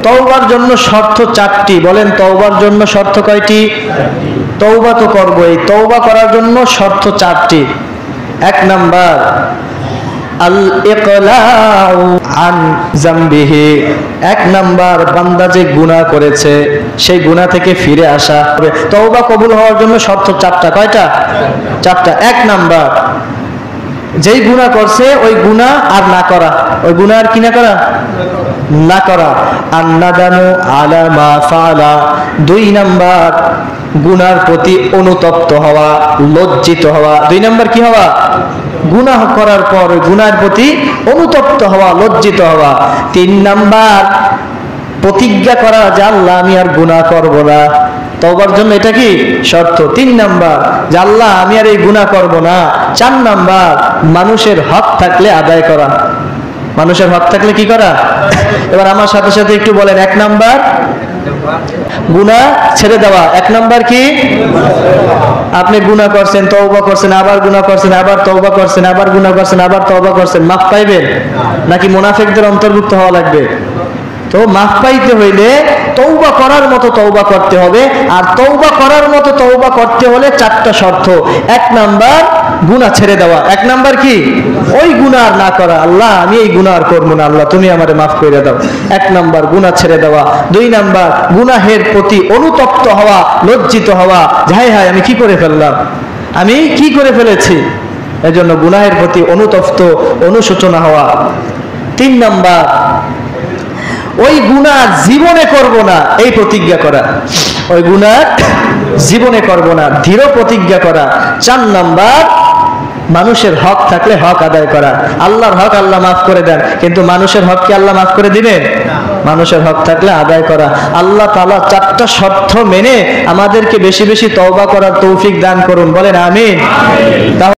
তওবার জন্য শর্ত 4টি। বলেন তওবার জন্য শর্ত কয়টি? তওবা তো করব, এই তওবা করার জন্য শর্ত 4টি। 1 নাম্বার আল ইকলাউ আন যামবিহি। 1 নাম্বার বান্দা যে গুনাহ করেছে সেই গুনাহ থেকে ফিরে আসা। তওবা কবুল হওয়ার জন্য শর্ত 4টা। কয়টা? 4টা। 1 নাম্বার যেই গুনাহ করছে ওই গুনাহ আর না করা। ওই গুনাহ আর কি না করা? না করা। আন্নাদানু আলা মা ফাআলা। 2 নাম্বার গুনার প্রতি অনুতপ্ত হওয়া, লজ্জিত হওয়া। 2 নাম্বার কি হওয়া? গুনাহ করার পর ওই গুনার প্রতি অনুতপ্ত হওয়া, লজ্জিত হওয়া। 3 নাম্বার প্রতিজ্ঞা করা যে আল্লাহ আমি আর গুনাহ করব না। তওবার জন্য এটা কি শর্ত? 3 নাম্বার যে আল্লাহ আমি আর এই গুনাহ করব না। 4 নাম্বার মানুষের হক থাকলে আদায় করা। মানুষের হক থাকলে কি করা? এবার আমার সাথে সাথে একটু বলেন। 1 নাম্বার গুনাহ ছেড়ে দেওয়া। 1 নাম্বার কি? আপনি গুনাহ করছেন, তওবা করছেন, আবার গুনাহ করছেন, আবার তওবা করছেন, আবার গুনাহ করছেন, আবার তওবা করছেন, মাফ পাইবেন নাকি মুনাফিকদের অন্তর্ভুক্ত হওয়া লাগবে? তো মাফ পাইতে হইলে তওবা করার মতো তওবা করতে হবে। আর তওবা করার মতো তওবা করতে হলে 4টা শর্ত। 1 নাম্বার গুনাহ ছেড়ে দেওয়া। 1 নাম্বার কি? ওই গুনাহ আর না করা। আল্লাহ আমি এই গুনাহ আর করব না, আল্লাহ তুমি আমারে মাফ করে দাও। 1 নাম্বার গুনাহ ছেড়ে দেওয়া। 2 নাম্বার গুনাহের প্রতি অনুতপ্ত হওয়া, লজ্জিত হওয়া। হায় হায় আমি কি করে ফেললাম, আমি কি করে ফেলেছি, এজন্য গুনাহের প্রতি অনুতপ্ত, অনুশোচনা হওয়া। 3 নাম্বার ওই গুনাহ জীবনে করব না, এই প্রতিজ্ঞা করা। ওই গুনাহ জীবনে করব না, দৃঢ় প্রতিজ্ঞা করা। 4 নাম্বার মানুষের হক থাকলে হক আদায় করা। আল্লাহর হক আল্লাহ মাফ করে দেন, কিন্তু মানুষের হক কি আল্লাহ মাফ করে দিবেন? মানুষের হক থাকলে আদায় করা। আল্লাহ তাআলা 4টা শর্ত মেনে আমাদেরকে বেশি বেশি তওবা করার তৌফিক দান করুন। বলেন আমিন।